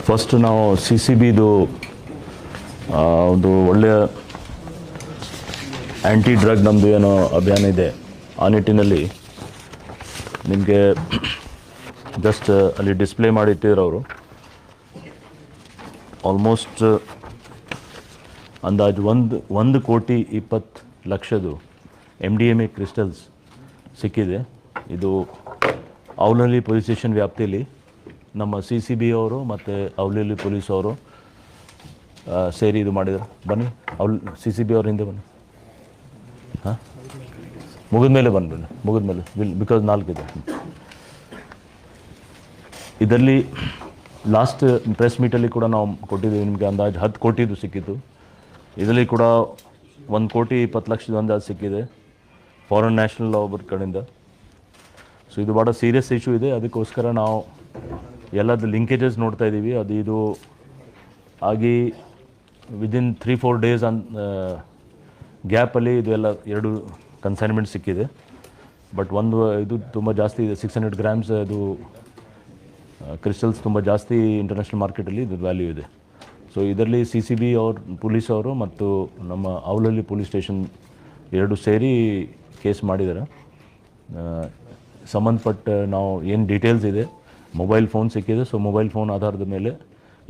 First ನಾವು C C ಬಿದು ಒಂದು ಒಳ್ಳೆಯ ಆ್ಯಂಟಿ ಡ್ರಗ್ ನಮ್ಮದು ಏನೋ ಅಭಿಯಾನ ಇದೆ. ಆ ನಿಟ್ಟಿನಲ್ಲಿ ನಿಮಗೆ ಜಸ್ಟ್ ಅಲ್ಲಿ ಡಿಸ್ಪ್ಲೇ ಮಾಡಿಟ್ಟಿದ್ರು ಅವರು. ಆಲ್ಮೋಸ್ಟ್ ಅಂದಾಜು 1,20,20,00,000 MDMA ಕ್ರಿಸ್ಟಲ್ಸ್ ಸಿಕ್ಕಿದೆ. ಇದು ಅವಲಹಳ್ಳಿ ಪೊಲೀಸ್ ಸ್ಟೇಷನ್ ವ್ಯಾಪ್ತಿಯಲ್ಲಿ ನಮ್ಮ ಸಿ ಸಿ ಬಿ ಅವರು ಮತ್ತು ಅವಲಹಳ್ಳಿ ಪೊಲೀಸ್ ಅವರು ಸೇರಿ ಇದು ಮಾಡಿದರು. ಬನ್ನಿ, ಸಿ ಸಿ ಬಿ ಅವ್ರ ಹಿಂದೆ ಬನ್ನಿ. ಹಾಂ, ಮುಗಿದ ಮೇಲೆ ಬಂದ್ಬಿಡಿ, ಮುಗಿದ ಮೇಲೆ ಬಿಕಾಸ್ 4 ಇದೆ. ಇದರಲ್ಲಿ ಲಾಸ್ಟ್ ಪ್ರೆಸ್ ಮೀಟಲ್ಲಿ ಕೂಡ ನಾವು ಕೊಟ್ಟಿದ್ದೀವಿ ನಿಮಗೆ ಅಂದಾಜು 10 ಕೋಟಿದು ಸಿಕ್ಕಿತ್ತು. ಇದರಲ್ಲಿ ಕೂಡ 1,20,00,000 ಅಂದಾಜು ಸಿಕ್ಕಿದೆ ಫಾರಿನ್ ನ್ಯಾಷನಲ್ ಒಬ್ಬರ ಕಡೆಯಿಂದ. ಸೊ ಇದು ಭಾಳ ಸೀರಿಯಸ್ ಇಶ್ಯೂ ಇದೆ. ಅದಕ್ಕೋಸ್ಕರ ನಾವು ಎಲ್ಲದು ಲಿಂಕೇಜಸ್ ನೋಡ್ತಾ ಇದ್ದೀವಿ. ಇದು ಆಗಿ ವಿದಿನ್ 3-4 ಡೇಸ್ ಗ್ಯಾಪಲ್ಲಿ ಇದು ಎಲ್ಲ 2 ಕನ್ಸೈನ್ಮೆಂಟ್ ಸಿಕ್ಕಿದೆ. ಬಟ್ ಇದು ತುಂಬ ಜಾಸ್ತಿ ಇದೆ, 600 ಗ್ರಾಮ್ಸ್. ಅದು ಕ್ರಿಸ್ಟಲ್ಸ್ ತುಂಬ ಜಾಸ್ತಿ ಇಂಟರ್ನ್ಯಾಷನಲ್ ಮಾರ್ಕೆಟಲ್ಲಿ ಇದು ವ್ಯಾಲ್ಯೂ ಇದೆ. ಸೊ ಇದರಲ್ಲಿ ಸಿ ಸಿ ಬಿ ಪೊಲೀಸ್ ಅವರು ಮತ್ತು ನಮ್ಮ ಅವಲಹಳ್ಳಿ ಪೊಲೀಸ್ ಸ್ಟೇಷನ್ 2 ಸೇರಿ ಕೇಸ್ ಮಾಡಿದ್ದಾರೆ. ಸಂಬಂಧಪಟ್ಟ ನಾವು ಏನು ಡೀಟೇಲ್ಸ್ ಇದೆ, ಮೊಬೈಲ್ ಫೋನ್ ಸಿಕ್ಕಿದೆ. ಸೊ ಮೊಬೈಲ್ ಫೋನ್ ಆಧಾರದ ಮೇಲೆ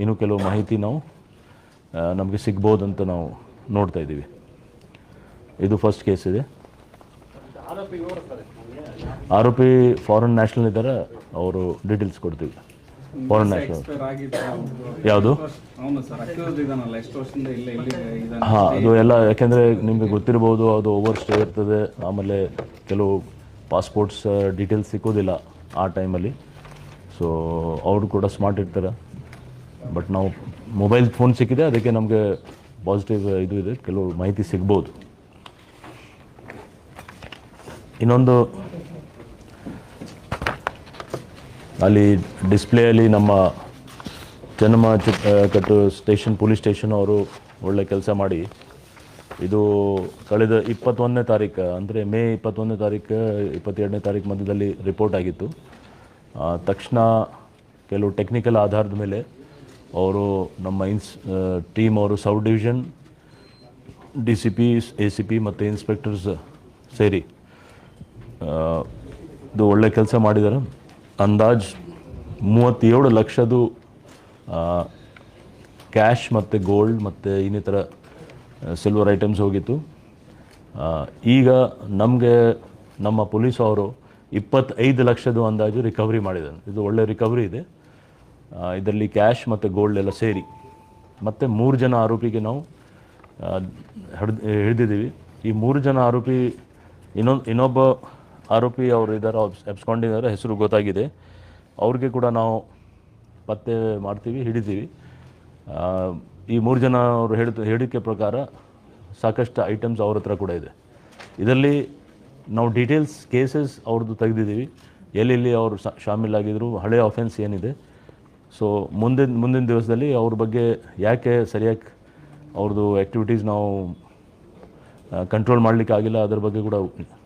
ಇನ್ನೂ ಕೆಲವು ಮಾಹಿತಿ ನಮಗೆ ಸಿಗ್ಬೋದು ಅಂತ ನಾವು ನೋಡ್ತಾ ಇದ್ದೀವಿ. ಇದು ಫಸ್ಟ್ ಕೇಸ್ ಇದೆ. ಆರೋಪಿ ಫಾರಿನ್ ನ್ಯಾಷನಲ್ ಇದ್ದಾರೆ, ಅವರು ಡೀಟೇಲ್ಸ್ ಕೊಡ್ತೀವಿ. ಫಾರಿನ್ ನ್ಯಾಷನಲ್ ಯಾವುದು? ಹಾಂ, ಅದು ಎಲ್ಲ ಯಾಕೆಂದರೆ ನಿಮಗೆ ಗೊತ್ತಿರ್ಬೋದು, ಅದು ಓವರ್ ಸ್ಟೇ ಇರ್ತದೆ. ಆಮೇಲೆ ಕೆಲವು ಪಾಸ್ಪೋರ್ಟ್ಸ್ ಡೀಟೇಲ್ಸ್ ಸಿಕ್ಕೋದಿಲ್ಲ ಆ ಟೈಮಲ್ಲಿ. ಸೊ ಅವರು ಕೂಡ ಸ್ಮಾರ್ಟ್ ಇರ್ತಾರೆ. ಬಟ್ ನಾವು ಮೊಬೈಲ್ ಫೋನ್ ಸಿಕ್ಕಿದೆ, ಅದಕ್ಕೆ ನಮಗೆ ಪಾಸಿಟಿವ್ ಇದು ಇದೆ, ಕೆಲವು ಮಾಹಿತಿ ಸಿಗ್ಬೋದು. ಇನ್ನೊಂದು ಅಲ್ಲಿ ಡಿಸ್ಪ್ಲೇಯಲ್ಲಿ ನಮ್ಮ ಚೆನ್ನಮ್ಮಕಟ್ಟು ಸ್ಟೇಷನ್ ಪೊಲೀಸ್ ಸ್ಟೇಷನ್ ಅವರು ಒಳ್ಳೆ ಕೆಲಸ ಮಾಡಿ, ಇದು ಕಳೆದ 21ನೇ ತಾರೀಕು ಅಂದರೆ ಮೇ 21ನೇ ತಾರೀಕು 22ನೇ ತಾರೀಕು ಮಧ್ಯದಲ್ಲಿ ರಿಪೋರ್ಟ್ ಆಗಿತ್ತು. ತಕ್ಷಣ ಕೆಲವು ಟೆಕ್ನಿಕಲ್ ಆಧಾರದ ಮೇಲೆ ಅವರು ನಮ್ಮ ಟೀಮ್ ಅವರು ಸೌತ್ ಡಿವಿಷನ್ DCP, ACP ಮತ್ತು ಇನ್ಸ್ಪೆಕ್ಟರ್ಸ್ ಸೇರಿ ಇದು ಒಳ್ಳೆ ಕೆಲಸ ಮಾಡಿದ್ದಾರೆ. ಅಂದಾಜು 37 ಲಕ್ಷದ ಕ್ಯಾಶ್ ಮತ್ತು ಗೋಲ್ಡ್ ಮತ್ತು ಇನ್ನಿತರ ಸಿಲ್ವರ್ ಐಟಮ್ಸ್ ಹೋಗಿತ್ತು. ಈಗ ನಮಗೆ ನಮ್ಮ ಪೊಲೀಸ್ ಅವರು 25 ಲಕ್ಷದ ಅಂದಾಜು ರಿಕವರಿ ಮಾಡಿದ್ದಾರೆ. ಇದು ಒಳ್ಳೆ ರಿಕವರಿ ಇದೆ. ಇದರಲ್ಲಿ ಕ್ಯಾಶ್ ಮತ್ತು ಗೋಲ್ಡ್ ಎಲ್ಲ ಸೇರಿ. ಮತ್ತು 3 ಜನ ಆರೋಪಿಗೆ ನಾವು ಹಿಡಿದಿದ್ದೀವಿ. ಈ 3 ಜನ ಆರೋಪಿ, ಇನ್ನೊಬ್ಬ ಆರೋಪಿ ಅವರು ಇದ್ದಾರೆ, ಎಬ್ಸ್ಕೊಂಡಿದ್ದಾರೆ, ಹೆಸರು ಗೊತ್ತಾಗಿದೆ. ಅವ್ರಿಗೆ ಕೂಡ ನಾವು ಪತ್ತೆ ಮಾಡ್ತೀವಿ, ಹಿಡಿತೀವಿ. ಈ 3 ಜನ ಅವರು ಹೇಳಿಕೆ ಪ್ರಕಾರ ಸಾಕಷ್ಟು ಐಟಮ್ಸ್ ಅವ್ರ ಹತ್ರ ಕೂಡ ಇದೆ. ಇದರಲ್ಲಿ ನಾವು ಡೀಟೇಲ್ಸ್ ಕೇಸಸ್ ಅವ್ರದ್ದು ತೆಗೆದಿದ್ದೀವಿ, ಎಲ್ಲೆಲ್ಲಿ ಅವರು ಶಾಮೀಲಾಗಿದ್ದರು, ಹಳೆಯ ಅಫೆನ್ಸ್ ಏನಿದೆ. ಸೊ ಮುಂದಿನ ದಿವಸದಲ್ಲಿ ಅವ್ರ ಬಗ್ಗೆ ಯಾಕೆ ಸರಿಯಾಗಿ ಅವ್ರದ್ದು ಆ್ಯಕ್ಟಿವಿಟೀಸ್ ನಾವು ಕಂಟ್ರೋಲ್ ಮಾಡಲಿಕ್ಕೆ ಆಗಿಲ್ಲ, ಅದ್ರ ಬಗ್ಗೆ ಕೂಡ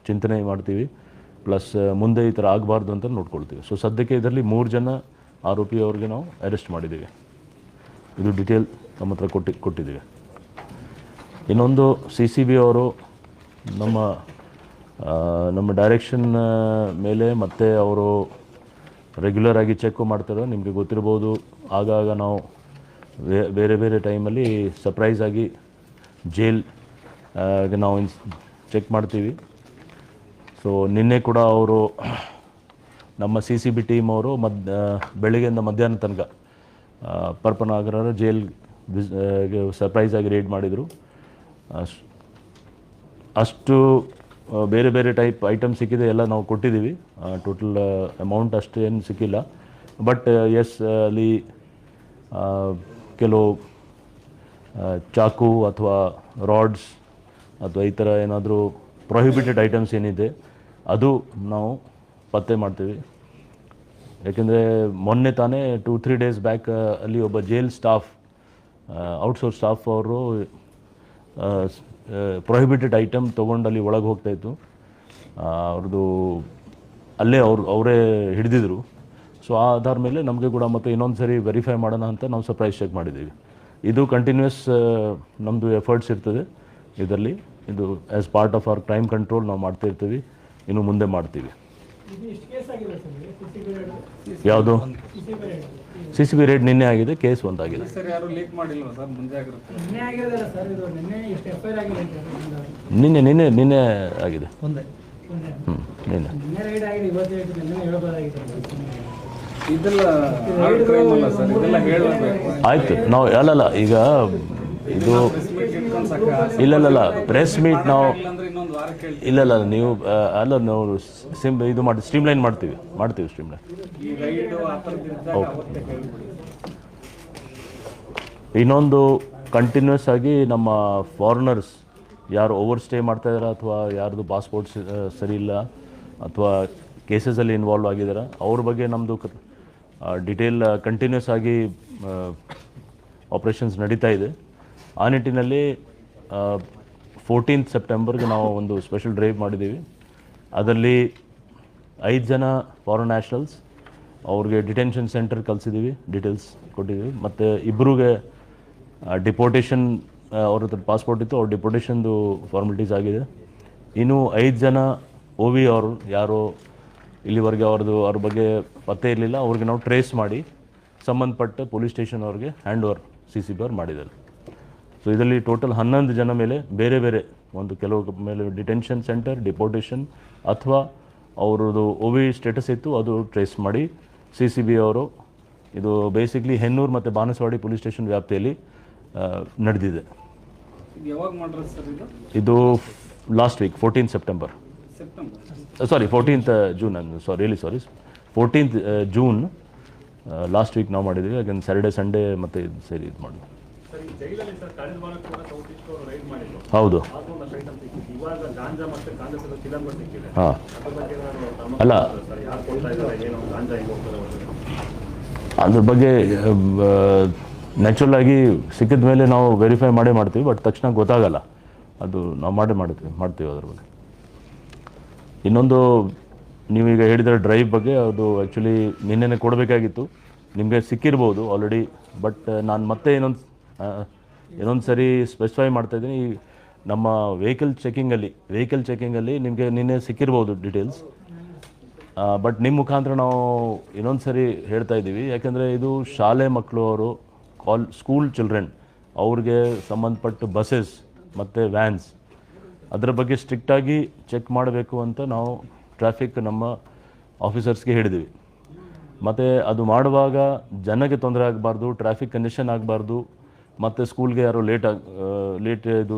ಚಿಂತನೆ ಮಾಡ್ತೀವಿ. ಪ್ಲಸ್ ಮುಂದೆ ಈ ಥರ ಆಗಬಾರ್ದು ಅಂತ ನೋಡ್ಕೊಳ್ತೀವಿ. ಸೊ ಸದ್ಯಕ್ಕೆ ಇದರಲ್ಲಿ 3 ಜನ ಆರೋಪಿ ಅವ್ರಿಗೆ ನಾವು ಅರೆಸ್ಟ್ ಮಾಡಿದ್ದೀವಿ. ಇದು ಡೀಟೇಲ್ ನಮ್ಮ ಹತ್ರ ಕೊಟ್ಟಿದ್ದೀವಿ. ಇನ್ನೊಂದು ಸಿ ಸಿ ಬಿ ಅವರು ನಮ್ಮ ಡೈರೆಕ್ಷನ್ ಮೇಲೆ ಮತ್ತು ಅವರು ರೆಗ್ಯುಲರ್ ಆಗಿ ಚೆಕ್ ಮಾಡ್ತಾರೆ. ನಿಮಗೆ ಗೊತ್ತಿರ್ಬೋದು, ಆಗಾಗ ನಾವು ಬೇರೆ ಬೇರೆ ಟೈಮಲ್ಲಿ ಸರ್ಪ್ರೈಸ್ ಆಗಿ ಜೈಲ್ಗೆ ನಾವು ಚೆಕ್ ಮಾಡ್ತೀವಿ. ಸೊ ನಿನ್ನೆ ಕೂಡ ಅವರು ನಮ್ಮ ಸಿ ಸಿ ಬಿ ಟೀಮ್ ಅವರು ಬೆಳಗ್ಗೆಯಿಂದ ಮಧ್ಯಾಹ್ನ ತನಕ ಪರಪನಗರ ಜೈಲ್ಗೆ ಸರ್ಪ್ರೈಸ್ ಆಗಿ ರೇಡ್ ಮಾಡಿದರು. ಅಷ್ಟು ಬೇರೆ ಬೇರೆ ಟೈಪ್ ಐಟಮ್ ಸಿಕ್ಕಿದೆ, ಎಲ್ಲ ನಾವು ಕೊಟ್ಟಿದ್ದೀವಿ. ಟೋಟಲ್ ಅಮೌಂಟ್ ಅಷ್ಟು ಏನು ಸಿಕ್ಕಿಲ್ಲ. ಬಟ್ ಎಸ್, ಅಲ್ಲಿ ಕೆಲವು ಚಾಕು ಅಥವಾ ರಾಡ್ಸ್ ಅಥವಾ ಈ ಥರ ಏನಾದರೂ ಪ್ರೊಹಿಬಿಟೆಡ್ ಐಟಮ್ಸ್ ಏನಿದೆ ಅದು ನಾವು ಪತ್ತೆ ಮಾಡ್ತೀವಿ. ಯಾಕೆಂದರೆ ಮೊನ್ನೆ ತಾನೇ 2-3 ಡೇಸ್ ಬ್ಯಾಕ್ ಅಲ್ಲಿ ಒಬ್ಬ ಜೈಲ್ ಸ್ಟಾಫ್, ಔಟ್ಸೋರ್ಸ್ ಸ್ಟಾಫ್ ಅವರು ಪ್ರೊಹಿಬಿಟೆಡ್ ಐಟಮ್ ತೊಗೊಂಡು ಅಲ್ಲಿ ಒಳಗೆ ಹೋಗ್ತಾಯಿತ್ತು. ಅವ್ರದ್ದು ಅಲ್ಲೇ ಅವರೇ ಹಿಡಿದಿದ್ರು. ಸೊ ಆ ಆಧಾರ ಮೇಲೆ ನಮಗೆ ಕೂಡ ಮತ್ತೆ ಇನ್ನೊಂದು ಸರಿ ವೆರಿಫೈ ಮಾಡೋಣ ಅಂತ ನಾವು ಸರ್ಪ್ರೈಸ್ ಚೆಕ್ ಮಾಡಿದ್ದೀವಿ. ಇದು ಕಂಟಿನ್ಯೂಸ್ ನಮ್ಮದು ಎಫರ್ಟ್ಸ್ ಇರ್ತದೆ ಇದರಲ್ಲಿ. ಇದು as part of our crime control ನಾವು ಮಾಡ್ತಾ ಇರ್ತೀವಿ, ಇನ್ನು ಮುಂದೆ ಮಾಡ್ತೀವಿ. ಯಾವುದು ಸಿ ಸಿ ಬಿ ರೇಡ್ ನಿನ್ನೆ ಆಗಿದೆ, ಕೇಸ್ ಒಂದಾಗಿದೆ. ನಿನ್ನೆ ಆಗಿದೆ. ನಿನ್ನೆ ಆಯಿತು. ನಾವು ಅಲ್ಲಲ್ಲ ಈಗ ಇದು ಇಲ್ಲ ಪ್ರೆಸ್ ಮೀಟ್ ನಾವು ಇಲ್ಲ ನೀವು ಅಲ್ಲ ನಾವು ಇದು ಮಾಡಿ ಸ್ಟ್ರೀಮ್ಲೈನ್ ಮಾಡ್ತೀವಿ ಸ್ಟ್ರೀಮ್ಲೈನ್. ಇನ್ನೊಂದು ಕಂಟಿನ್ಯೂಸ್ ಆಗಿ ನಮ್ಮ ಫಾರಿನರ್ಸ್ ಯಾರು ಓವರ್ ಸ್ಟೇ ಮಾಡ್ತಾಯಿದ್ದಾರೆ ಅಥವಾ ಯಾರ್ದು ಪಾಸ್ಪೋರ್ಟ್ಸ್ ಸರಿ ಇಲ್ಲ ಅಥವಾ ಕೇಸಸಲ್ಲಿ ಇನ್ವಾಲ್ವ್ ಆಗಿದ್ದಾರೆ ಅವ್ರ ಬಗ್ಗೆ ನಮ್ಮದು ಡಿಟೇಲ್ ಕಂಟಿನ್ಯೂಸ್ ಆಗಿ ಆಪ್ರೇಷನ್ಸ್ ನಡೀತಾ ಇದೆ. ಆ ನಿಟ್ಟಿನಲ್ಲಿ 14th ಸೆಪ್ಟೆಂಬರ್ಗೆ ನಾವು ಒಂದು ಸ್ಪೆಷಲ್ ಡ್ರೈವ್ ಮಾಡಿದ್ದೀವಿ. ಅದರಲ್ಲಿ 5 ಜನ ಫಾರಿನ್ ನ್ಯಾಷನಲ್ಸ್ ಅವ್ರಿಗೆ ಡಿಟೆನ್ಷನ್ ಸೆಂಟರ್ ಕಳಿಸಿದ್ದೀವಿ, ಡೀಟೇಲ್ಸ್ ಕೊಟ್ಟಿದ್ದೀವಿ. ಮತ್ತು ಇಬ್ಬರಿಗೆ ಡಿಪೋರ್ಟೇಷನ್ ಅವ್ರ ಹತ್ರ ಪಾಸ್ಪೋರ್ಟ್ ಇತ್ತು, ಅವ್ರ ಡಿಪೋರ್ಟೇಷನ್ದು ಫಾರ್ಮಾಲಿಟೀಸ್ ಆಗಿದೆ. ಇನ್ನು 5 ಜನ ಒ ವಿ ಅವರು ಯಾರು ಇಲ್ಲಿವರೆಗೆ ಅವ್ರ ಬಗ್ಗೆ ಪತ್ತೆ ಇರಲಿಲ್ಲ, ಅವ್ರಿಗೆ ನಾವು ಟ್ರೇಸ್ ಮಾಡಿ ಸಂಬಂಧಪಟ್ಟ ಪೊಲೀಸ್ ಸ್ಟೇಷನ್ ಅವ್ರಿಗೆ ಹ್ಯಾಂಡ್ ಓವರ್ CCB ಅವ್ರು ಮಾಡಿದ್ದಾರೆ. ಸೊ ಇದರಲ್ಲಿ ಟೋಟಲ್ 11 ಜನ ಮೇಲೆ ಬೇರೆ ಬೇರೆ ಒಂದು ಕೆಲವು ಮೇಲೆ ಡಿಟೆನ್ಷನ್ ಸೆಂಟರ್, ಡಿಪೋರ್ಟೇಷನ್ ಅಥವಾ ಅವ್ರದ್ದು ಒ ವಿ ಸ್ಟೇಟಸ್ ಇತ್ತು, ಅದು ಟ್ರೇಸ್ ಮಾಡಿ CCB ಅವರು ಇದು ಬೇಸಿಕ್ಲಿ ಹೆನ್ನೂರು ಮತ್ತು ಬಾನಸವಾಡಿ ಪೊಲೀಸ್ ಸ್ಟೇಷನ್ ವ್ಯಾಪ್ತಿಯಲ್ಲಿ ನಡೆದಿದೆ. ಇದು ಲಾಸ್ಟ್ ವೀಕ್ 14th ಸೆಪ್ಟೆಂಬರ್, ಸಾರಿ 14th June, 14th June last week ನಾವು ಮಾಡಿದ್ದೀವಿ. ಯಾಕಂದ್ರೆ ಸ್ಯಾಟರ್ಡೆ ಸಂಡೇ ಮತ್ತು ಇದು ಸೇರಿ ಇದು ಮಾಡಿದ್ವಿ. ಹೌದು ಹಾಂ ಅಲ್ಲ ಅದ್ರ ಬಗ್ಗೆ ನ್ಯಾಚುರಲ್ ಆಗಿ ಸಿಕ್ಕಿದ ಮೇಲೆ ನಾವು ವೆರಿಫೈ ಮಾಡ್ತೀವಿ, ಬಟ್ ತಕ್ಷಣ ಗೊತ್ತಾಗಲ್ಲ, ಅದು ನಾವು ಮಾಡ್ತೀವಿ ಅದ್ರ ಬಗ್ಗೆ. ಇನ್ನೊಂದು ನೀವೀಗ ಹೇಳಿದ ಡ್ರೈವ್ ಬಗ್ಗೆ, ಅದು ಆ್ಯಕ್ಚುಲಿ ನಿನ್ನೆ ಕೊಡಬೇಕಾಗಿತ್ತು, ನಿಮಗೆ ಸಿಕ್ಕಿರ್ಬೋದು ಆಲ್ರೆಡಿ. ಬಟ್ ನಾನು ಮತ್ತೆ ಇನ್ನೊಂದು ಸರಿ ಸ್ಪೆಸಿಫೈ ಮಾಡ್ತಾಯಿದ್ದೀನಿ. ಈ ನಮ್ಮ ವೆಹಿಕಲ್ ಚೆಕಿಂಗಲ್ಲಿ ನಿಮಗೆ ನಿನ್ನೆ ಸಿಕ್ಕಿರ್ಬೋದು ಡೀಟೇಲ್ಸ್, ಬಟ್ ನಿಮ್ಮ ಮುಖಾಂತರ ನಾವು ಇನ್ನೊಂದು ಸರಿ ಹೇಳ್ತಾ ಇದ್ದೀವಿ. ಯಾಕೆಂದರೆ ಇದು ಶಾಲೆ ಮಕ್ಕಳು, ಅವರು ಸ್ಕೂಲ್ ಚಿಲ್ಡ್ರನ್, ಅವ್ರಿಗೆ ಸಂಬಂಧಪಟ್ಟ ಬಸ್ಸಸ್ ಮತ್ತು ವ್ಯಾನ್ಸ್ ಅದರ ಬಗ್ಗೆ ಸ್ಟ್ರಿಕ್ಟಾಗಿ ಚೆಕ್ ಮಾಡಬೇಕು ಅಂತ ನಾವು ಟ್ರಾಫಿಕ್ ನಮ್ಮ ಆಫೀಸರ್ಸ್ಗೆ ಹೇಳಿದ್ದೀವಿ. ಮತ್ತು ಅದು ಮಾಡುವಾಗ ಜನಕ್ಕೆ ತೊಂದರೆ ಆಗಬಾರ್ದು, ಟ್ರಾಫಿಕ್ ಕಂಜೆಷನ್ ಆಗಬಾರ್ದು, ಮತ್ತು ಸ್ಕೂಲ್ಗೆ ಯಾರು ಲೇಟ್ ಇದು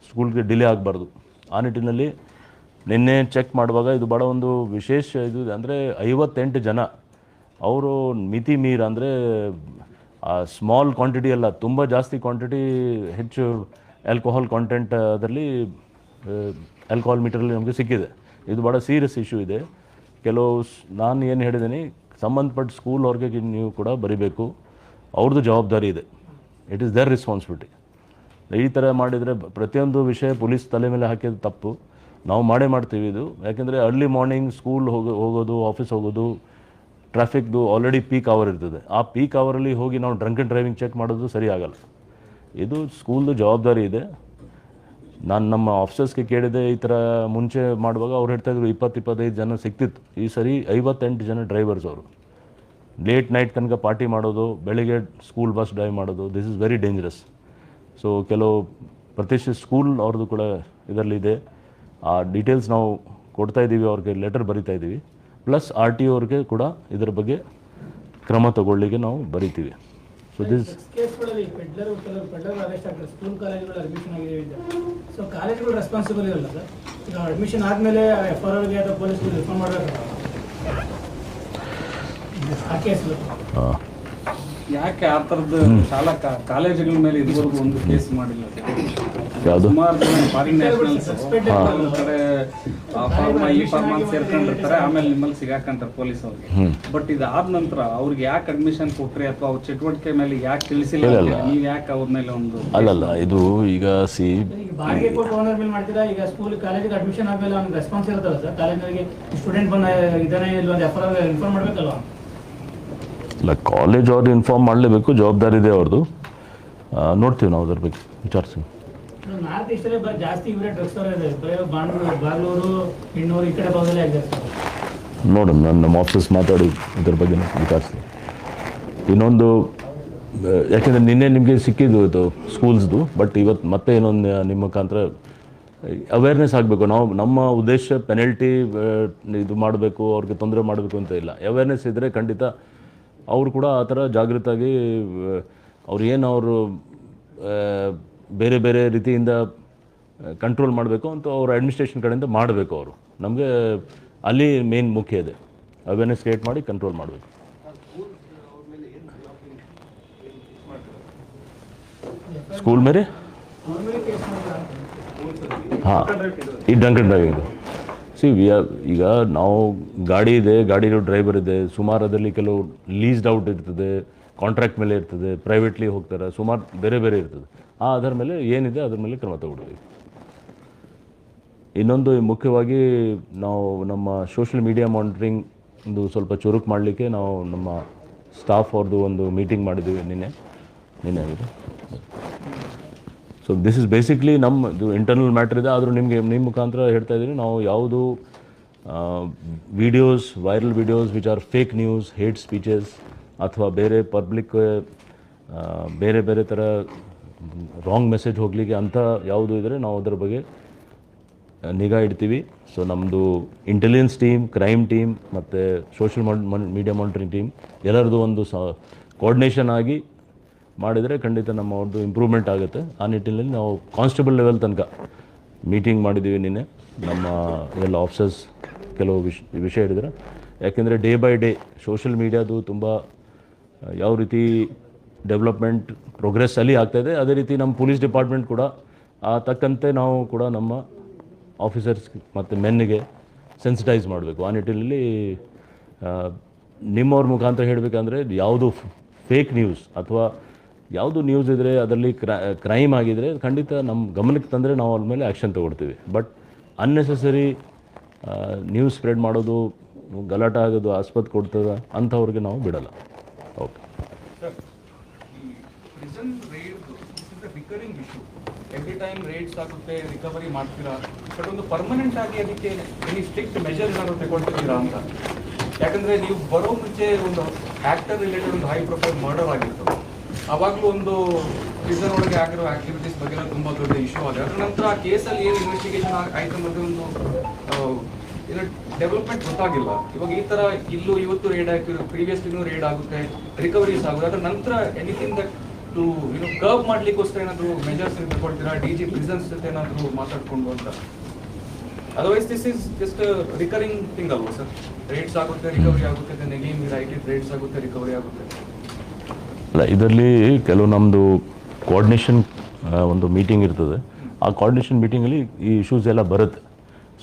ಸ್ಕೂಲ್ಗೆ ಡಿಲೇ ಆಗಬಾರ್ದು. ಆ ನಿಟ್ಟಿನಲ್ಲಿ ನಿನ್ನೆ ಚೆಕ್ ಮಾಡುವಾಗ ಇದು ಭಾಳ ಒಂದು ವಿಶೇಷ ಇದು ಅಂದರೆ 58 ಜನ ಅವರು ಮಿತಿ ಮೀರ್, ಅಂದರೆ ಸ್ಮಾಲ್ ಕ್ವಾಂಟಿಟಿ ಅಲ್ಲ, ತುಂಬ ಜಾಸ್ತಿ ಕ್ವಾಂಟಿಟಿ, ಹೆಚ್ಚು ಆಲ್ಕೋಹಾಲ್ ಕಾಂಟೆಂಟ್ ಅದರಲ್ಲಿ ಆಲ್ಕೋಹಾಲ್ ಮೀಟರಲ್ಲಿ ನಮಗೆ ಸಿಕ್ಕಿದೆ. ಇದು ಭಾಳ ಸೀರಿಯಸ್ ಇಶ್ಯೂ ಇದೆ. ನಾನು ಏನು ಹೇಳಿದ್ದೀನಿ, ಸಂಬಂಧಪಟ್ಟ ಸ್ಕೂಲ್ ಅವ್ರಿಗೆ ನೀವು ಕೂಡ ಬರೀಬೇಕು, ಅವ್ರದ್ದು ಜವಾಬ್ದಾರಿ ಇದೆ, ಇಟ್ ಈಸ್ ದೇರ್ ರೆಸ್ಪಾನ್ಸಿಬಿಲಿಟಿ. ಈ ಥರ ಮಾಡಿದರೆ ಪ್ರತಿಯೊಂದು ವಿಷಯ ಪೊಲೀಸ್ ತಲೆ ಮೇಲೆ ಹಾಕಿದ ತಪ್ಪು. ನಾವು ಮಾಡ್ತೀವಿ ಇದು. ಯಾಕೆಂದರೆ ಅರ್ಲಿ ಮಾರ್ನಿಂಗ್ ಸ್ಕೂಲ್ ಹೋಗೋದು, ಆಫೀಸ್ ಹೋಗೋದು, ಟ್ರಾಫಿಕ್ದು ಆಲ್ರೆಡಿ ಪೀಕ್ ಅವರ್ ಇರ್ತದೆ. ಆ ಪೀಕ್ ಅವರಲ್ಲಿ ಹೋಗಿ ನಾವು ಡ್ರಂಕ್ ಆ್ಯಂಡ್ ಡ್ರೈವಿಂಗ್ ಚೆಕ್ ಮಾಡೋದು ಸರಿ ಆಗಲ್ಲ. ಇದು ಸ್ಕೂಲ್ದು ಜವಾಬ್ದಾರಿ ಇದೆ. ನಾನು ನಮ್ಮ ಆಫೀಸರ್ಸ್ಗೆ ಕೇಳಿದೆ, ಈ ಥರ ಮುಂಚೆ ಮಾಡುವಾಗ ಅವ್ರು ಹೇಳ್ತಾಯಿದ್ರು 20-25 ಜನ ಸಿಕ್ತಿತ್ತು. ಈ ಸರಿ 58 ಜನ ಡ್ರೈವರ್ಸ್ ಅವರು ಲೇಟ್ ನೈಟ್ ತನಕ ಪಾರ್ಟಿ ಮಾಡೋದು, ಬೆಳಿಗ್ಗೆ ಸ್ಕೂಲ್ ಬಸ್ ಡ್ರೈವ್ ಮಾಡೋದು, this is very dangerous. So ಕೆಲವು ಪ್ರತಿಷ್ಠಿತ ಸ್ಕೂಲ್ ಅವ್ರದ್ದು ಕೂಡ ಇದರಲ್ಲಿದೆ. ಆ ಡೀಟೇಲ್ಸ್ ನಾವು ಕೊಡ್ತಾ ಇದ್ದೀವಿ, ಅವ್ರಿಗೆ ಲೆಟರ್ ಬರಿತಾ ಇದ್ದೀವಿ. ಪ್ಲಸ್ RTO ಅವ್ರಿಗೆ ಕೂಡ ಇದರ ಬಗ್ಗೆ ಕ್ರಮ ತಗೊಳ್ಳಿಕ್ಕೆ ನಾವು ಬರಿತೀವಿ. ಸೊ ದಿಸ್ ಯಾಕೆ ಆ ಥರದ್ದು ಶಾಲಾ ಕಾಲೇಜುಗಳ ಮೇಲೆ ಇದುವರೆಗೂ ಒಂದು ಕೇಸ್ ಮಾಡಿಲ್ಲ? ಯಾವುದು ಸುಮಾರು ಜನ ಫಾರಿನ್ ನ್ಯಾಷನಲ್ಸ್ ಕಡೆ ಫಾರ್ಮ ಈ ಫಾರ್ಮ ಅಂತ ಸೇರ್ಕೊಂಡಿರ್ತಾರೆ, ಆಮೇಲೆ ನಿಮ್ಮಲ್ಲಿ ಸಿಗಾಕಂತಾರೆ ಪೊಲೀಸ್ ಅವ್ರಿಗೆ. ಬಟ್ ಇದಾದ ನಂತರ ಅವ್ರಿಗೆ ಯಾಕೆ ಅಡ್ಮಿಷನ್ ಕೊಟ್ರಿ ಅಥವಾ ಅವ್ರ ಚಟುವಟಿಕೆ ಮೇಲೆ ಯಾಕೆ ತಿಳಿಸಿಲ್ಲ, ನೀವು ಯಾಕೆ ಅವ್ರ ಮೇಲೆ ಒಂದು ಅಲ್ಲಲ್ಲ, ಇದು ಈಗ ಬಾಡಿಗೆ ಕೊಟ್ಟು ಓನರ್ ಮೇಲೆ ಮಾಡ್ತೀರಾ? ಈಗ ಸ್ಕೂಲ್ ಕಾಲೇಜಿಗೆ ಅಡ್ಮಿಷನ್ ಆದ್ಮೇಲೆ ಅವ್ನಿಗೆ ರೆಸ್ಪಾನ್ಸ್ ಇರುತ್ತಲ್ಲ ಸರ್, ಕಾಲೇಜಿಗೆ ಸ್ಟೂಡೆಂಟ್ ಬಂದ ಇದಾನೆ ಇಲ್ಲ ಒಂದು ಎಫ್ ಇನ್ಫಾರ್ಮ್ ಮಾಡಬೇಕಲ್ವ? ಇಲ್ಲ, ಕಾಲೇಜ್ ಅವ್ರು ಇನ್ಫಾರ್ಮ್ ಮಾಡಲೇಬೇಕು, ಜವಾಬ್ದಾರಿ ಇದೆ ಅವ್ರದ್ದು. ನೋಡ್ತೀವಿ ನಾವು ಅದ್ರ ಬಗ್ಗೆ ವಿಚಾರಿಸ್ತೀವಿ. ನಾರ್ತ್ ಈಸ್ಟಲ್ಲೇ ಜಾಸ್ತಿ ಇವರೇ ಡ್ರಗ್ಸ್ ಇದೆ, ಬರೀ ಬಾಗ್ಲೂರು ಇನ್ನೂರು ಈ ಕಡೆ ಭಾಗದಲ್ಲೇ ಆಗಿದೆ ಸರ್. ನೋಡೋಣ, ನಾನು ನಮ್ಮ ಆಫೀಸ್ ಮಾತಾಡಿ ಇದ್ರ ಬಗ್ಗೆ ವಿಚಾರಿಸ್ತೀನಿ. ಇನ್ನೊಂದು, ಯಾಕೆಂದರೆ ನಿನ್ನೆ ನಿಮಗೆ ಸಿಕ್ಕಿದ್ದು ಇದು ಸ್ಕೂಲ್ಸ್ದು, ಬಟ್ ಇವತ್ತು ಮತ್ತೆ ಇನ್ನೊಂದು ನಿಮ್ಮ ಮುಖಾಂತರ ಅವೇರ್ನೆಸ್ ಆಗಬೇಕು. ನಮ್ಮ ಉದ್ದೇಶ ಪೆನಲ್ಟಿ ಇದು ಮಾಡಬೇಕು, ಅವ್ರಿಗೆ ತೊಂದರೆ ಮಾಡಬೇಕು ಅಂತ ಇಲ್ಲ. ಅವೇರ್ನೆಸ್ ಇದ್ದರೆ ಖಂಡಿತ ಅವರು ಕೂಡ ಆ ಥರ ಜಾಗೃತಾಗಿ ಅವರು ಬೇರೆ ಬೇರೆ ರೀತಿಯಿಂದ ಕಂಟ್ರೋಲ್ ಮಾಡಬೇಕು ಅಂತ ಅವ್ರ ಅಡ್ಮಿನಿಸ್ಟ್ರೇಷನ್ ಕಡೆಯಿಂದ ಮಾಡಬೇಕು. ಅವರು ನಮಗೆ ಅಲ್ಲಿ ಮೇನ್ ಮುಖ್ಯ ಇದೆ, ಅವೇರ್ನೆಸ್ ಕ್ರಿಯೇಟ್ ಮಾಡಿ ಕಂಟ್ರೋಲ್ ಮಾಡಬೇಕು. ಸ್ಕೂಲ್ ಮೇಲೆ ಹಾಂ, ಈ ಡ್ರಂಕ್ ಅಂಡ್ ಡ್ರೈವಿಂಗ್ ಈಗ ನಾವು ಗಾಡಿ ಇದೆ, ಗಾಡಿರೋ ಡ್ರೈವರ್ ಇದೆ, ಸುಮಾರು ಅದರಲ್ಲಿ ಕೆಲವು ಲೀಸ್ಡ್ ಔಟ್ ಇರ್ತದೆ, ಕಾಂಟ್ರಾಕ್ಟ್ ಮೇಲೆ ಇರ್ತದೆ, ಪ್ರೈವೇಟ್ಲಿ ಹೋಗ್ತಾರೆ, ಸುಮಾರು ಬೇರೆ ಬೇರೆ ಇರ್ತದೆ. ಅದರ ಮೇಲೆ ಏನಿದೆ ಅದ್ರ ಮೇಲೆ ಕ್ರಮ ತಗೊಳ್ತೀವಿ. ಇನ್ನೊಂದು ಮುಖ್ಯವಾಗಿ ನಾವು ನಮ್ಮ ಸೋಷಿಯಲ್ ಮೀಡಿಯಾ ಮಾನಿಟ್ರಿಂಗ್ ಒಂದು ಸ್ವಲ್ಪ ಚುರುಕು ಮಾಡಲಿಕ್ಕೆ ನಾವು ನಮ್ಮ ಸ್ಟಾಫ್ ಅವ್ರದ್ದು ಒಂದು ಮೀಟಿಂಗ್ ಮಾಡಿದ್ದೀವಿ ನಿನ್ನೆ ಆಗಿದೆ. ಸೊ ದಿಸ್ ಇಸ್ ಬೇಸಿಕ್ಲಿ ನಮ್ಮದು ಇಂಟರ್ನಲ್ ಮ್ಯಾಟ್ರ್ ಇದೆ. ಆದರೂ ನಿಮ್ಮ ಮುಖಾಂತರ ಹೇಳ್ತಾ ಇದ್ದೀನಿ, ನಾವು ಯಾವುದು videos, viral videos which are fake news, hate speeches ಅಥವಾ ಬೇರೆ ಪಬ್ಲಿಕ್ ಬೇರೆ ಬೇರೆ ಥರ ರಾಂಗ್ ಮೆಸೇಜ್ ಹೋಗಲಿಕ್ಕೆ ಅಂಥ ಯಾವುದು ಇದ್ದರೆ ನಾವು ಅದರ ಬಗ್ಗೆ ನಿಗಾ ಇಡ್ತೀವಿ. ಸೊ ನಮ್ಮದು ಇಂಟೆಲಿಜೆನ್ಸ್ ಟೀಮ್, ಕ್ರೈಮ್ ಟೀಮ್ ಮತ್ತು ಸೋಷಿಯಲ್ ಮೀಡಿಯಾ ಮಾನಿಟರಿಂಗ್ ಟೀಮ್ ಎಲ್ಲರದ್ದು ಒಂದು ಕೋಆರ್ಡಿನೇಷನ್ ಆಗಿ ಮಾಡಿದರೆ ಖಂಡಿತ ನಮ್ಮ ಅವ್ರದ್ದು ಇಂಪ್ರೂವ್ಮೆಂಟ್ ಆಗುತ್ತೆ. ಆ ನಿಟ್ಟಿನಲ್ಲಿ ನಾವು ಕಾನ್ಸ್ಟೇಬಲ್ ಲೆವೆಲ್ ತನಕ ಮೀಟಿಂಗ್ ಮಾಡಿದ್ದೀವಿ ನಿನ್ನೆ. ನಮ್ಮ ಎಲ್ಲ ಆಫೀಸರ್ಸ್ ಕೆಲವು ವಿಷಯ ಹಿಡಿದ್ರೆ, ಯಾಕೆಂದರೆ ಡೇ ಬೈ ಡೇ ಸೋಷಿಯಲ್ ಮೀಡಿಯಾದು ತುಂಬ ಯಾವ ರೀತಿ ಡೆವಲಪ್ಮೆಂಟ್ ಪ್ರೋಗ್ರೆಸ್ ಅಲ್ಲಿ ಆಗ್ತಾಯಿದೆ, ಅದೇ ರೀತಿ ನಮ್ಮ ಪೊಲೀಸ್ ಡಿಪಾರ್ಟ್ಮೆಂಟ್ ಕೂಡ ತಕ್ಕಂತೆ ನಾವು ಕೂಡ ನಮ್ಮ ಆಫೀಸರ್ಸ್ ಮತ್ತು ಮೆನ್ನಿಗೆ ಸೆನ್ಸಿಟೈಸ್ ಮಾಡಬೇಕು. ಆ ನಿಟ್ಟಿನಲ್ಲಿ ನಿಮ್ಮವ್ರ ಮುಖಾಂತರ ಹೇಳಬೇಕಂದ್ರೆ, ಯಾವುದು ಫೇಕ್ ನ್ಯೂಸ್ ಅಥವಾ ಯಾವುದು ನ್ಯೂಸ್ ಇದ್ದರೆ ಅದರಲ್ಲಿ ಕ್ರೈಮ್ ಆಗಿದರೆ ಖಂಡಿತ ನಮ್ಮ ಗಮನಕ್ಕೆ ತಂದರೆ ನಾವು ಅದ್ರ ಮೇಲೆ ಆ್ಯಕ್ಷನ್ ತೊಗೊಳ್ತೀವಿ. ಬಟ್ ಅನ್ನೆಸೆಸರಿ ನ್ಯೂಸ್ ಸ್ಪ್ರೆಡ್ ಮಾಡೋದು, ಗಲಾಟೆ ಆಗೋದು, ಆಸ್ಪತ್ರೆ ಕೊಡ್ತದೆ ಅಂಥವ್ರಿಗೆ ನಾವು ಬಿಡಲ್ಲ. Okay. Recurring issue, every time rates ಆಗುತ್ತೆ, ರಿಕವರಿ ಮಾಡ್ತೀರಾ, ಬಟ್ ಒಂದು ಪರ್ಮನೆಂಟ್ ಆಗಿ ಅದಕ್ಕೆ ಎನಿ ಸ್ಟ್ರಿಕ್ಟ್ ಮೆಜರ್ ಏನಾದ್ರು ತಗೊಳ್ತಿದ್ದೀರಾ ಅಂತ? ಯಾಕಂದರೆ ನೀವು ಬರೋ ಮುಂಚೆ ಒಂದು ಆ್ಯಕ್ಟರ್ ರಿಲೇಟೆಡ್ ಒಂದು ಹೈ ಪ್ರೊಫೈಲ್ ಮರ್ಡರ್ ಆಗಿತ್ತು, ಆವಾಗಲೂ ಒಂದು ಪ್ರಿಸನ್ ಒಳಗೆ ಆಗಿರೋ ಆಕ್ಟಿವಿಟೀಸ್ ಬಗ್ಗೆ ತುಂಬ ದೊಡ್ಡ ಇಶ್ಯೂ ಆಗಿದೆ. ಅದರ ನಂತರ ಆ ಕೇಸಲ್ಲಿ ಏನು ಇನ್ವೆಸ್ಟಿಗೇಷನ್ ಆಯ್ತು ಅನ್ನೋದು ಒಂದು ಏನೋ ಡೆವಲಪ್ಮೆಂಟ್ ಗೊತ್ತಾಗಿಲ್ಲ. ಇವಾಗ ಈ ಥರ ಇವತ್ತು ರೇಡ್ ಆಗಿರೋ, ಪ್ರೀವಿಯಸ್ಲಿನೂ ರೇಡ್ ಆಗುತ್ತೆ, ರಿಕವರೀಸ್ ಆಗುತ್ತೆ, ಅದರ ನಂತರ ಎನಿಥಿಂಗ್ ದಟ್ ಟು ಕರ್ವ್ ಮಾಡ್ಲಿಕ್ಕೋಸ್ಕರ ಏನಾದರೂ ಮೆಜರ್ಸ್ ತಗೊಳ್ತೀರಾ, DG ಪ್ರಿಸನ್ಸ್ ಜೊತೆ ಏನಾದರೂ ಮಾತಾಡ್ಕೊಂಡು ಅಂತ? Otherwise this is just recurring thing ಅಲ್ವಾ ಸರ್? ರೇಟ್ಸ್ ಆಗುತ್ತೆ, ರಿಕವರಿ ಆಗುತ್ತೆ, ದೆನ್ ಅಗೇನ್ ರೇಟ್ಸ್ ಆಗುತ್ತೆ, ರಿಕವರಿ ಆಗುತ್ತೆ. ಅಲ್ಲ, ಇದರಲ್ಲಿ ಕೆಲವು ನಮ್ಮದು ಕೋಆರ್ಡಿನೇಷನ್ ಒಂದು ಮೀಟಿಂಗ್ ಇರ್ತದೆ. ಆ ಕೋಆರ್ಡಿನೇಷನ್ ಮೀಟಿಂಗಲ್ಲಿ ಈ ಇಶ್ಯೂಸ್ ಎಲ್ಲ ಬರುತ್ತೆ.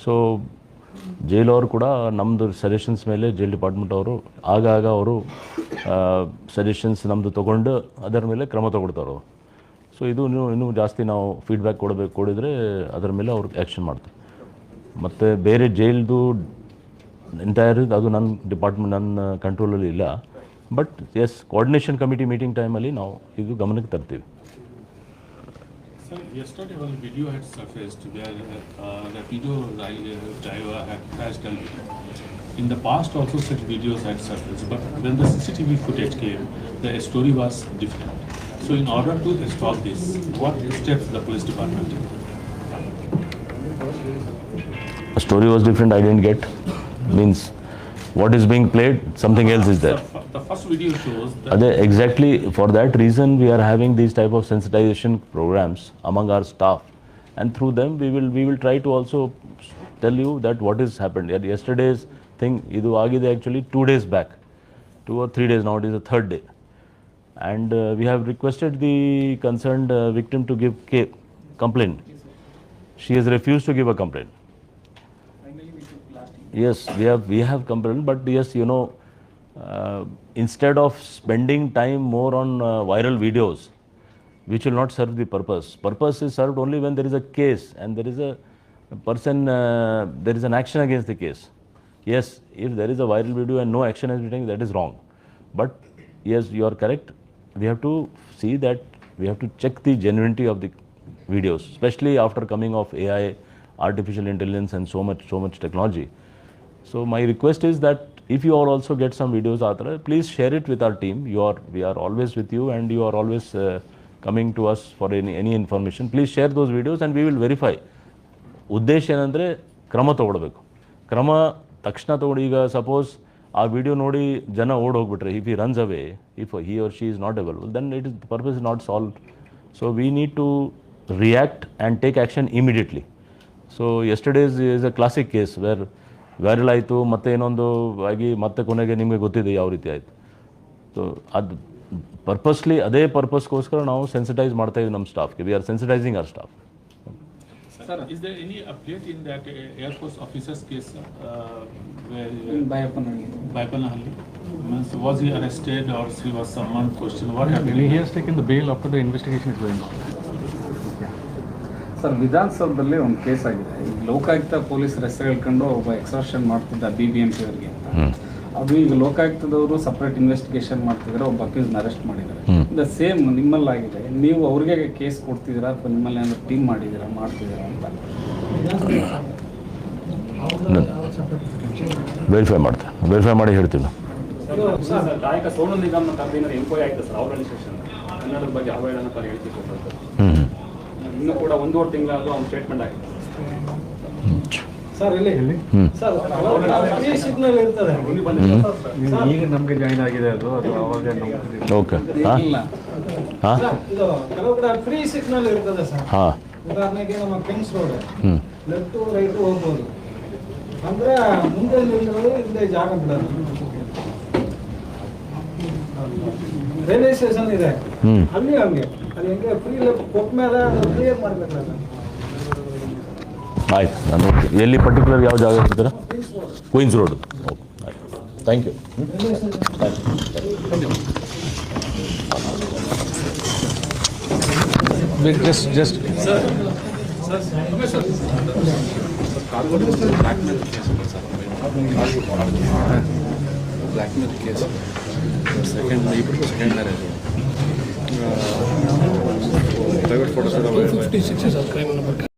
ಸೊ ಜೈಲವರು ಕೂಡ ನಮ್ಮದು ಸಜೆಷನ್ಸ್ ಮೇಲೆ ಜೈಲ್ ಡಿಪಾರ್ಟ್ಮೆಂಟ್ ಅವರು ಆಗಾಗ ಅವರು ಸಜೆಷನ್ಸ್ ನಮ್ಮದು ತೊಗೊಂಡು ಅದರ ಮೇಲೆ ಕ್ರಮ ತಗೊಳ್ತಾರೆ ಅವರು. ಸೊ ಇದು ಇನ್ನೂ ಜಾಸ್ತಿ ನಾವು ಫೀಡ್ಬ್ಯಾಕ್ ಕೊಡಿದರೆ ಅದರ ಮೇಲೆ ಅವ್ರು ಆ್ಯಕ್ಷನ್ ಮಾಡ್ತಾರೆ. ಮತ್ತು ಬೇರೆ ಜೈಲ್ದು ಎಂಟೈರ್ ಅದು ನನ್ನ ಡಿಪಾರ್ಟ್ಮೆಂಟ್, ನನ್ನ ಕಂಟ್ರೋಲಲ್ಲಿ ಇಲ್ಲ. But yes, coordination committee meeting ಟೈಮಲ್ಲಿ ನಾವು ಇದು ಗಮನಕ್ಕೆ ತರ್ತೀವಿ. Sir, yesterday one video had surfaced where the video driver had crashed and in the past also such videos had surfaced, but when the CCTV footage came, the story was different. So in order to stop this, what steps the police department took? The story was different, I didn't get. Means what is being played, something else is there. The first video shows that Exactly, for that reason we are having these type of sensitization programs among our staff, and through them we will try to also tell you that what has happened. Yesterday's thing, idu agide actually 2 days back, 2 or 3 days, now it is the 3rd day, and we have requested the concerned victim to give complaint. She has refused to give a complaint. Yes, we have comparison, but yes, instead of spending time more on viral videos, which will not serve the purpose. Purpose is served only when there is a case and there is a person, there is an action against the case. Yes, if there is a viral video and no action has been taken, that is wrong. But yes, you are correct. We have to see that we have to check the genuinity of the videos, especially after coming of AI, artificial intelligence, and so much technology. So my request is that if you all also get some videos out there, please share it with our team. We are always with you, and you are always coming to us for any information. Please share those videos and we will verify. ಉದ್ದೇಶ ಏನಂದರೆ ಕ್ರಮ ತೊಗೊಳ್ಬೇಕು. ಕ್ರಮ ತಕ್ಷಣ ತೊಗೊಂಡು, ಈಗ suppose ಆ video ನೋಡಿ ಜನ ಓಡೋಗ್ಬಿಟ್ರೆ, if he runs away, if he or she is not available, then it is purpose is not solve. So we need to react and take action immediately. So yesterday's is a classic case where viral ಆಯಿತು, ಮತ್ತೆ ಏನೊಂದು ಆಗಿ ಮತ್ತೆ ಕೊನೆಗೆ ನಿಮಗೆ ಗೊತ್ತಿದೆ ಯಾವ ರೀತಿ ಆಯಿತು. ಸೊ ಅದು ಪರ್ಪಸ್ಲಿ, ಅದೇ ಪರ್ಪಸ್ಗೋಸ್ಕರ ನಾವು ಸೆನ್ಸಿಟೈಸ್ ಮಾಡ್ತಾ ಇದ್ದೀವಿ ನಮ್ಮ ಸ್ಟಾಫ್ಗೆ. We are sensitizing our staff. Sir, is there any update in that Air Force officer's case where Baipannahalli? Means was he arrested or he was summoned? Question what happened? He has taken the bail after the investigation is going on. Sir, ವಿಧಾನಸೌಧದಲ್ಲಿ ಒಂದು case ಆಗಿದೆ. ಈಗ ಲೋಕಾಯುಕ್ತ ಪೊಲೀಸರ ಹೆಸರು ಹೇಳ್ಕೊಂಡು ಒಬ್ಬ extraction ಮಾಡ್ತಿದ್ದ BBMP ಅವರಿಗೆ ಅಂತ. ಅದು ಈಗ ಲೋಕಾಯುಕ್ತದವರು ಸಪ್ರೇಟ್ ಇನ್ವೆಸ್ಟಿಗೇಷನ್ ಮಾಡ್ತಿದ್ದಾರೆ, ಒಬ್ಬ ಅಕ್ಯೂಸ್ನ ಅರೆಸ್ಟ್ ಮಾಡಿದ್ದಾರೆ. ದ ಸೇಮ್ ನಿಮ್ಮಲ್ಲಾಗಿದೆ. ನೀವು ಅವ್ರಿಗೆ ಕೇಸ್ ಕೊಡ್ತಿದ್ದೀರಾ ಅಥವಾ ನಿಮ್ಮಲ್ಲಿ ಏನಾದ್ರು ಟೀಮ್ ಮಾಡಿದ್ದೀರಾ, ಮಾಡ್ತಿದ್ದೀರಾ ಅಂತ ವೆರಿಫೈ ಮಾಡಿ ಹೇಳ್ತೀವಿ ನಾವು. ಗಾಯಕ ಸೋನು ನಿಗಮ್ ಕರೆದಿನ ಎಂಕ್ವೈರಿ ಆಯ್ತು ಸರ್, ಅವರ ಸ್ಟೇಷನ್ ಕನ್ನಡದ ಬಗ್ಗೆ ಅವಹೇಳನಕಾರಿ ಹೇಳಿಕೆ ಕೊಟ್ಟರು. ಇನ್ನೂ ಕೂಡ 1.5 ತಿಂಗಳಾದರೂ ಅವ್ನು ಸ್ಟೇಟ್ಮೆಂಟ್ ಆಗಿದೆ ಸರ್. ಇಲ್ಲಿ ಸರ್ ಸಿಗ್ನಲ್ ಇರ್ತದೆ, ಈಗ ನಮಗೆ ಜಾಯಿನ್ ಆಗಿದೆ ಅದು ಅವಾಗ ಓಕೆ. ಹಾಂ, ಇದು ಕೆಲವು ಕಡೆ ಫ್ರೀ ಸಿಗ್ನಲ್ ಇರ್ತದೆ ಸರ್. ಹಾಂ, ಉದಾಹರಣೆಗೆ ನಮ್ಮ ಕಿಂಗ್ಸ್ ರೋಡ್ ಲೆಫ್ಟ್ ರೈಟ್ ಹೋಗ್ಬೋದು, ಅಂದ್ರೆ ಮುಂದೆ ನಿಲ್ಲೋದು, ಹಿಂದೆ ಜಾಗ ಬಿಡೋದು. ರೈಲ್ವೆ ಸ್ಟೇಷನ್ ಇದೆ ಅಲ್ಲಿ ಹಂಗೆ, ಅಲ್ಲಿ ಹೆಂಗೆ ಫ್ರೀ ಲೆಫ್ಟ್ ಕೊಟ್ಟ ಮೇಲೆ ಕ್ಲಿಯರ್ ಮಾಡ್ಬೇಕಲ್ಲ. ಆಯ್ತು, ನಾನು ನೋಡ್ತೀನಿ ಎಲ್ಲಿ ಪರ್ಟಿಕ್ಯುಲರ್ ಯಾವ ಜಾಗ ಇರ್ತೀರಾ. Queens Road. ಓಕೆ, ಆಯ್ತು, thank you. just blackmail case. Second marriage. Private photos. 256 is a crime number.